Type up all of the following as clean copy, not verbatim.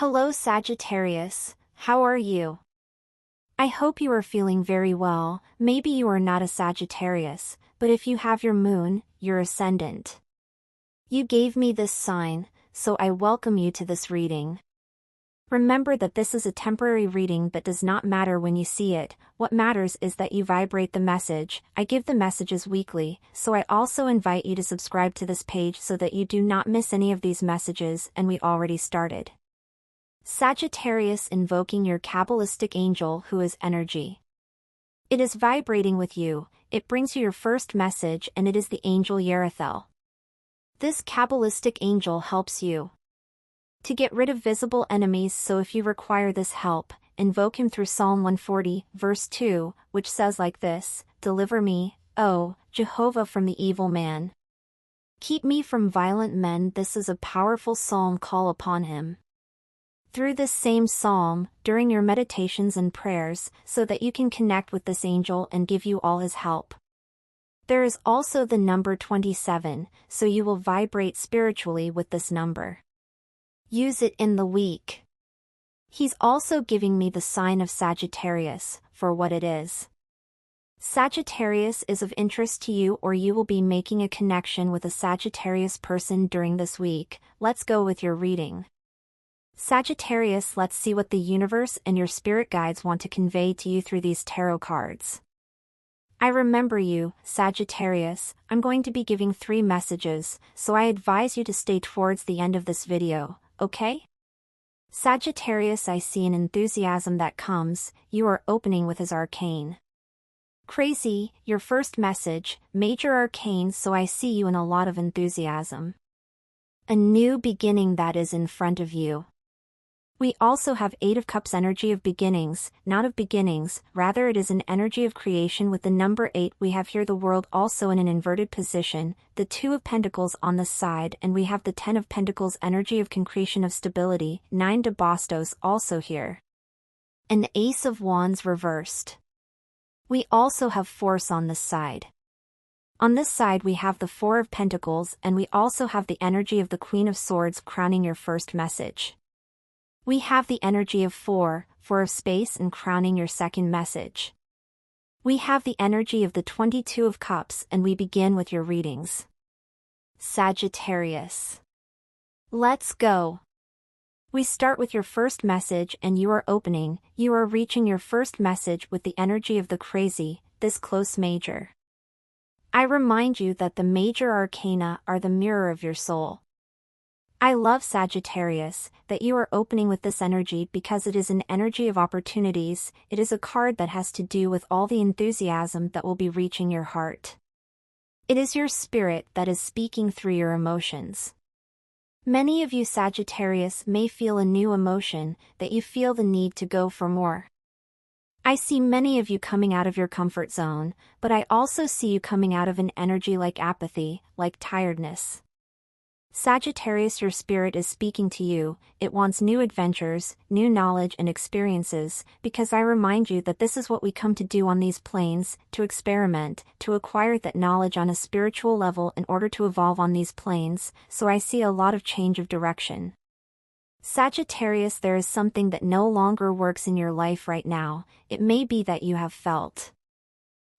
Hello Sagittarius, how are you? I hope you are feeling very well. Maybe you are not a Sagittarius, but if you have your moon, your ascendant. You gave me this sign, so I welcome you to this reading. Remember that this is a temporary reading but does not matter when you see it. What matters is that you vibrate the message. I give the messages weekly, so I also invite you to subscribe to this page so that you do not miss any of these messages, and we already started. Sagittarius, invoking your Kabbalistic angel who is energy. It is vibrating with you, it brings you your first message, and it is the angel Yerethel. This Kabbalistic angel helps you to get rid of visible enemies, so if you require this help, invoke him through Psalm 140, verse 2, which says like this: "Deliver me, O Jehovah, from the evil man. Keep me from violent men." This is a powerful psalm. Call upon him through this same psalm, during your meditations and prayers, so that you can connect with this angel and give you all his help. There is also the number 27, so you will vibrate spiritually with this number. Use it in the week. He's also giving me the sign of Sagittarius, for what it is. Sagittarius is of interest to you, or you will be making a connection with a Sagittarius person during this week. Let's go with your reading. Sagittarius, let's see what the universe and your spirit guides want to convey to you through these tarot cards. I remember you, Sagittarius. I'm going to be giving 3 messages, so I advise you to stay towards the end of this video, okay? Sagittarius, I see an enthusiasm that comes. You are opening with his arcane. Crazy, your first message, major arcane, so I see you in a lot of enthusiasm. A new beginning that is in front of you. We also have 8 of Cups, energy of beginnings, not of beginnings, rather it is an energy of creation with the number 8. We have here the world also in an inverted position, the 2 of Pentacles on the side, and we have the 10 of Pentacles, energy of concretion, of stability, 9 de Bastos also here. An Ace of Wands reversed. We also have force on this side. On this side we have the 4 of Pentacles, and we also have the energy of the Queen of Swords crowning your first message. We have the energy of 4 of space, and crowning your second message. We have the energy of the 22 of Cups, and we begin with your readings. Sagittarius. Let's go. We start with your first message, and you are opening, you are reaching your first message with the energy of the crazy, this close major. I remind you that the major arcana are the mirror of your soul. I love, Sagittarius, that you are opening with this energy because it is an energy of opportunities. It is a card that has to do with all the enthusiasm that will be reaching your heart. It is your spirit that is speaking through your emotions. Many of you, Sagittarius, may feel a new emotion, that you feel the need to go for more. I see many of you coming out of your comfort zone, but I also see you coming out of an energy like apathy, like tiredness. Sagittarius, your spirit is speaking to you. It wants new adventures, new knowledge and experiences, because I remind you that this is what we come to do on these planes, to experiment, to acquire that knowledge on a spiritual level in order to evolve on these planes, so I see a lot of change of direction. Sagittarius, there is something that no longer works in your life right now. It may be that you have felt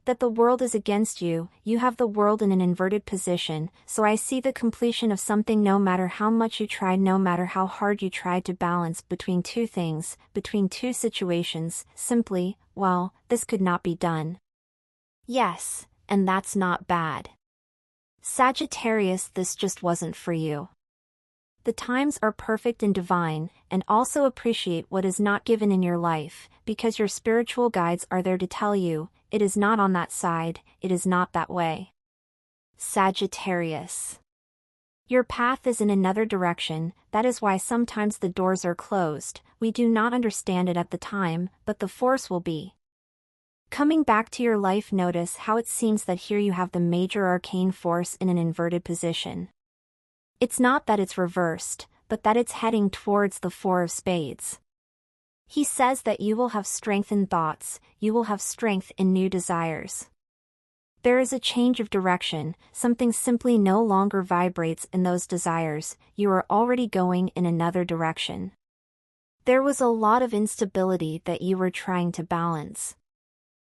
that the world is against you. You have the world in an inverted position, so I see the completion of something. No matter how much you tried, no matter how hard you tried to balance between 2 things, between 2 situations, simply, well, this could not be done. Yes, and that's not bad. Sagittarius, this just wasn't for you. The times are perfect and divine, and also appreciate what is not given in your life, because your spiritual guides are there to tell you, it is not on that side, it is not that way. Sagittarius. Your path is in another direction. That is why sometimes the doors are closed. We do not understand it at the time, but the force will be coming back to your life. Notice how it seems that here you have the major arcane force in an inverted position. It's not that it's reversed, but that it's heading towards the 4 of spades. He says that you will have strength in thoughts, you will have strength in new desires. There is a change of direction, something simply no longer vibrates in those desires, you are already going in another direction. There was a lot of instability that you were trying to balance.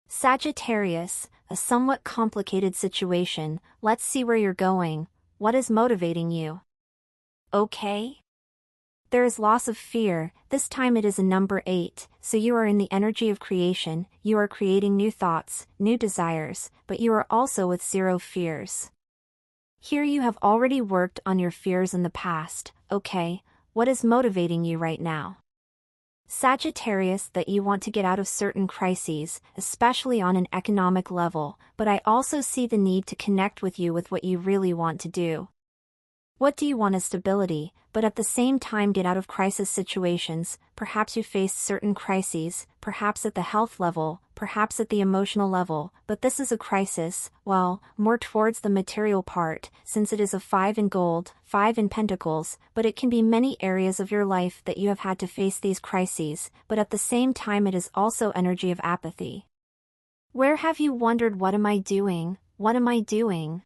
Sagittarius, a somewhat complicated situation. Let's see where you're going. What is motivating you? Okay? There is loss of fear. This time it is a number 8, so you are in the energy of creation. You are creating new thoughts, new desires, but you are also with 0 fears. Here you have already worked on your fears in the past. Okay, what is motivating you right now? Sagittarius, that you want to get out of certain crises, especially on an economic level, but I also see the need to connect with you with what you really want to do. What do you want is stability, but at the same time get out of crisis situations. Perhaps you faced certain crises, perhaps at the health level, perhaps at the emotional level, but this is a crisis, well, more towards the material part, since it is a 5 in gold, 5 in pentacles, but it can be many areas of your life that you have had to face these crises, but at the same time it is also energy of apathy. Where have you wondered, what am I doing? What am I doing?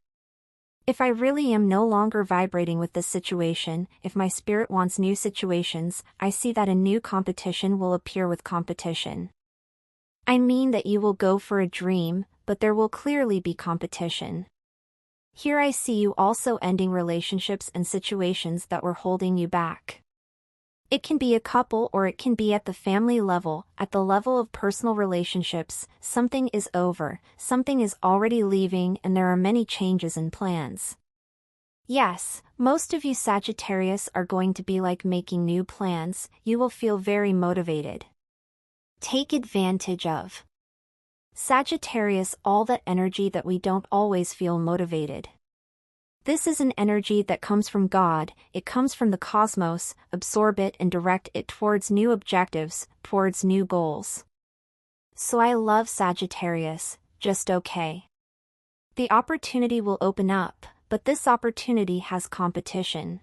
If I really am no longer vibrating with this situation, if my spirit wants new situations, I see that a new competition will appear with competition. I mean that you will go for a dream, but there will clearly be competition. Here I see you also ending relationships and situations that were holding you back. It can be a couple or it can be at the family level, at the level of personal relationships. Something is over, something is already leaving, and there are many changes in plans. Yes, most of you Sagittarius are going to be like making new plans. You will feel very motivated. Take advantage of. Sagittarius, all that energy that we don't always feel motivated. This is an energy that comes from God, it comes from the cosmos. Absorb it and direct it towards new objectives, towards new goals. So I love Sagittarius, just okay. The opportunity will open up, but this opportunity has competition.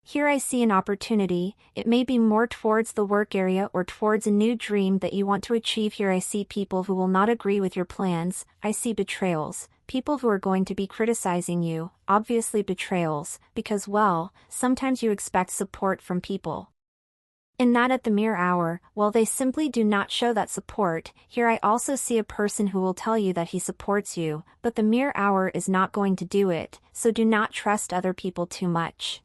Here I see an opportunity. It may be more towards the work area or towards a new dream that you want to achieve. Here I see people who will not agree with your plans. I see betrayals, people who are going to be criticizing you, obviously betrayals, because well, sometimes you expect support from people. In that at the mere hour, well, they simply do not show that support. Here I also see a person who will tell you that he supports you, but the mere hour is not going to do it, so do not trust other people too much.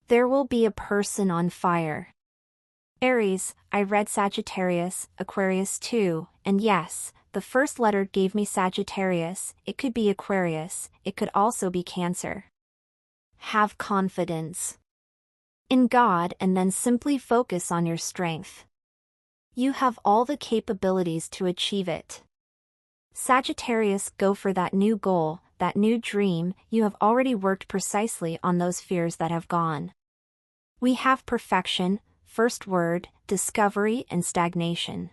There will be a person on fire. Aries, I read Sagittarius, Aquarius too, and yes, the first letter gave me Sagittarius. It could be Aquarius, it could also be Cancer. Have confidence in God and then simply focus on your strength. You have all the capabilities to achieve it. Sagittarius, go for that new goal, that new dream. You have already worked precisely on those fears that have gone. We have perfection, first word, discovery and stagnation.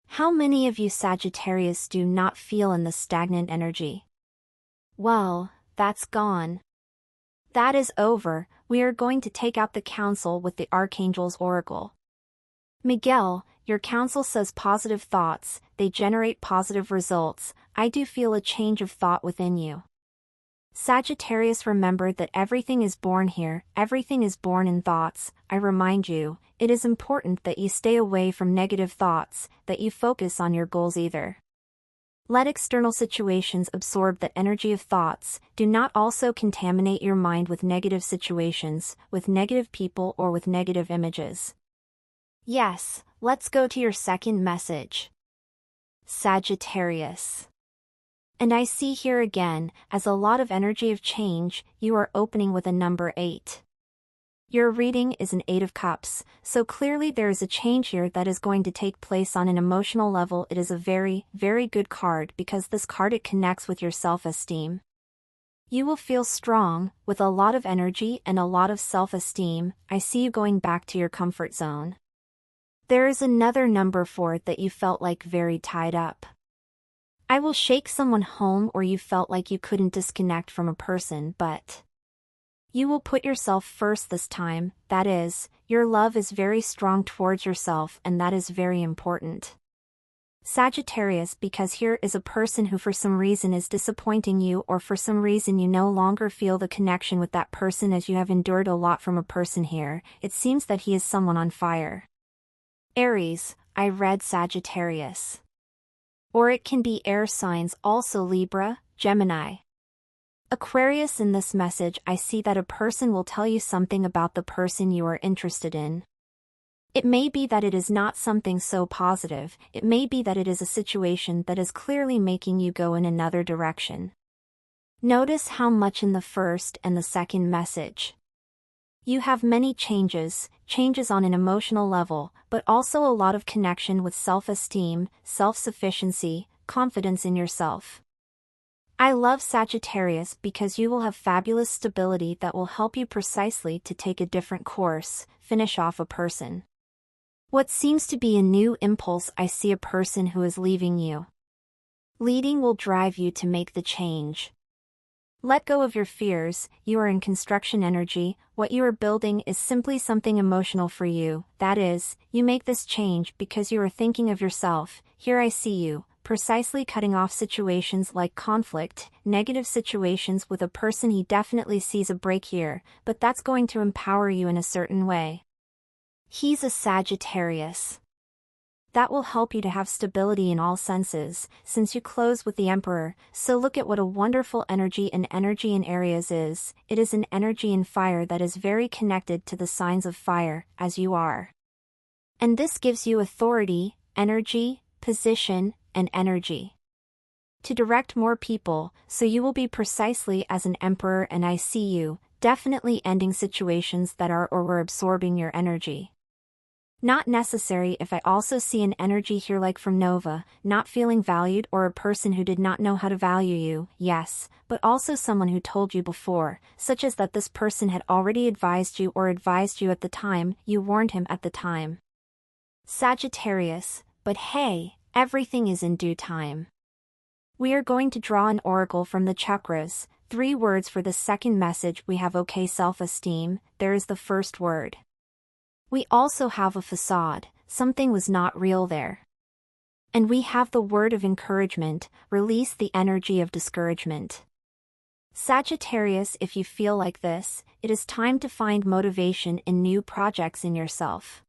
How many of you Sagittarius do not feel in the stagnant energy? Well, that's gone. That is over. We are going to take out the counsel with the Archangel's oracle. Miguel, your counsel says positive thoughts, they generate positive results. I do feel a change of thought within you. Sagittarius, remember that everything is born here, everything is born in thoughts. I remind you, it is important that you stay away from negative thoughts, that you focus on your goals either. Let external situations absorb that energy of thoughts. Do not also contaminate your mind with negative situations, with negative people or with negative images. Yes, let's go to your second message. Sagittarius. And I see here again, as a lot of energy of change, you are opening with a number 8. Your reading is an 8 of Cups, so clearly there is a change here that is going to take place on an emotional level. It is a very, very good card because this card, it connects with your self-esteem. You will feel strong, with a lot of energy and a lot of self-esteem. I see you going back to your comfort zone. There is another number 4 that you felt like very tied up. I will shake someone home, or you felt like you couldn't disconnect from a person, but you will put yourself first this time. That is, your love is very strong towards yourself, and that is very important. Sagittarius, because here is a person who for some reason is disappointing you, or for some reason you no longer feel the connection with that person as you have endured a lot from a person here. It seems that he is someone on fire. Aries, I read Sagittarius. Or it can be air signs also Libra, Gemini. Aquarius, in this message I see that a person will tell you something about the person you are interested in. It may be that it is not something so positive, it may be that it is a situation that is clearly making you go in another direction. Notice how much in the first and the second message. You have many changes on an emotional level, but also a lot of connection with self-esteem, self-sufficiency, confidence in yourself. I love Sagittarius because you will have fabulous stability that will help you precisely to take a different course, finish off a person. What seems to be a new impulse, I see a person who is leaving you. Leading will drive you to make the change. Let go of your fears, you are in construction energy, what you are building is simply something emotional for you, that is, you make this change because you are thinking of yourself. Here I see you, precisely cutting off situations like conflict, negative situations with a person. He definitely sees a break here, but that's going to empower you in a certain way. He's a Sagittarius. That will help you to have stability in all senses, since you close with the Emperor, so look at what a wonderful energy in Aries is. It is an energy in fire that is very connected to the signs of fire, as you are. And this gives you authority, energy, position, and energy to direct more people, so you will be precisely as an Emperor, and I see you, definitely ending situations that are or were absorbing your energy. Not necessary if I also see an energy here like from Nova, not feeling valued, or a person who did not know how to value you, yes, but also someone who told you before, such as that this person had already advised you or advised you at the time, you warned him at the time. Sagittarius, but hey, everything is in due time. We are going to draw an oracle from the chakras. 3 words for the second message. We have okay, self-esteem, there is the first word. We also have a facade, something was not real there. And we have the word of encouragement, release the energy of discouragement. Sagittarius, if you feel like this, it is time to find motivation in new projects in yourself.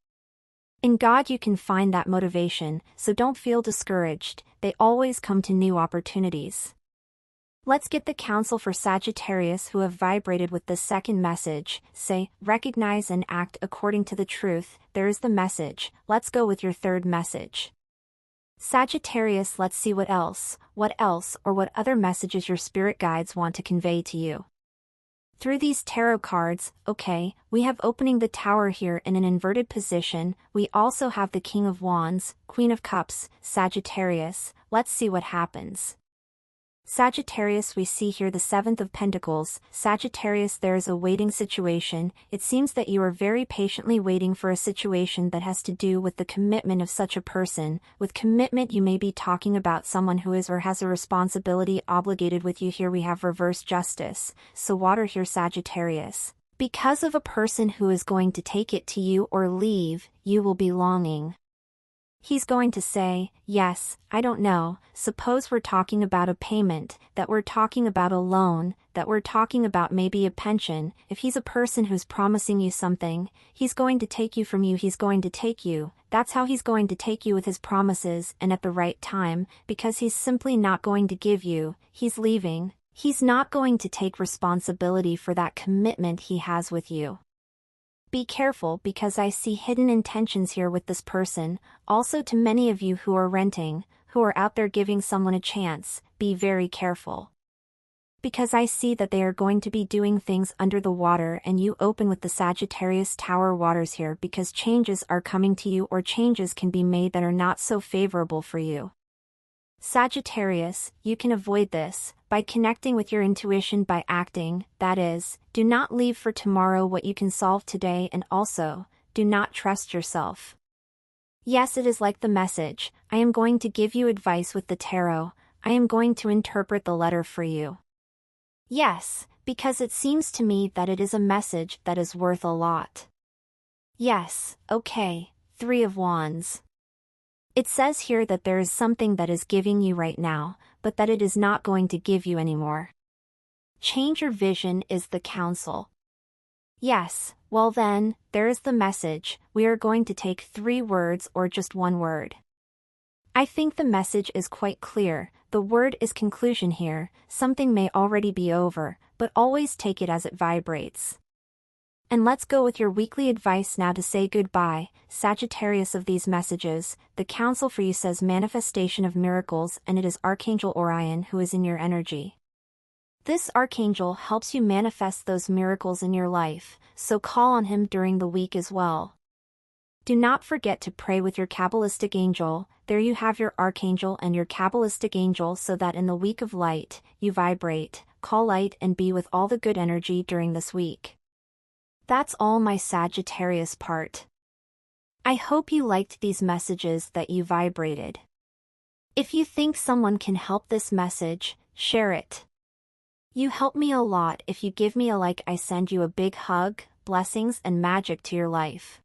In God you can find that motivation, so don't feel discouraged, they always come to new opportunities. Let's get the counsel for Sagittarius who have vibrated with the second message. Say, recognize and act according to the truth. There is the message. Let's go with your third message. Sagittarius, let's see what else, or what other messages your spirit guides want to convey to you. Through these tarot cards, okay, we have opening the Tower here in an inverted position. We also have the King of Wands, Queen of Cups, Sagittarius. Let's see what happens. Sagittarius, we see here the 7th of Pentacles. Sagittarius, there is a waiting situation. It seems that you are very patiently waiting for a situation that has to do with the commitment of such a person. With commitment you may be talking about someone who is or has a responsibility obligated with you. Here we have reverse justice, so water here Sagittarius. Because of a person who is going to take it to you or leave, you will be longing. He's going to say, yes, I don't know, suppose we're talking about a payment, that we're talking about a loan, that we're talking about maybe a pension. If he's a person who's promising you something, he's going to take you from you, he's going to take you. That's how he's going to take you, with his promises and at the right time, because he's simply not going to give you, he's leaving. He's not going to take responsibility for that commitment he has with you. Be careful, because I see hidden intentions here with this person. Also, to many of you who are renting, who are out there giving someone a chance, be very careful. Because I see that they are going to be doing things under the water, and you open with the Sagittarius Tower waters here, because changes are coming to you, or changes can be made that are not so favorable for you. Sagittarius, you can avoid this by connecting with your intuition, by acting, that is, do not leave for tomorrow what you can solve today, and also, do not trust yourself. Yes, it is like the message, I am going to give you advice with the tarot, I am going to interpret the letter for you. Yes, because it seems to me that it is a message that is worth a lot. Yes, okay, 3 of Wands. It says here that there is something that is giving you right now, but that it is not going to give you anymore. Change your vision is the counsel. Yes, well then, there is the message. We are going to take 3 words or just 1 word. I think the message is quite clear. The word is conclusion here. Something may already be over, but always take it as it vibrates. And let's go with your weekly advice now to say goodbye, Sagittarius. Of these messages, the counsel for you says manifestation of miracles, and it is Archangel Orion who is in your energy. This archangel helps you manifest those miracles in your life, so call on him during the week as well. Do not forget to pray with your Kabbalistic angel. There you have your archangel and your Kabbalistic angel, so that in the week of light, you vibrate, call light, and be with all the good energy during this week. That's all, my Sagittarius part. I hope you liked these messages, that you vibrated. If you think someone can help this message, share it. You help me a lot if you give me a like. I send you a big hug, blessings and magic to your life.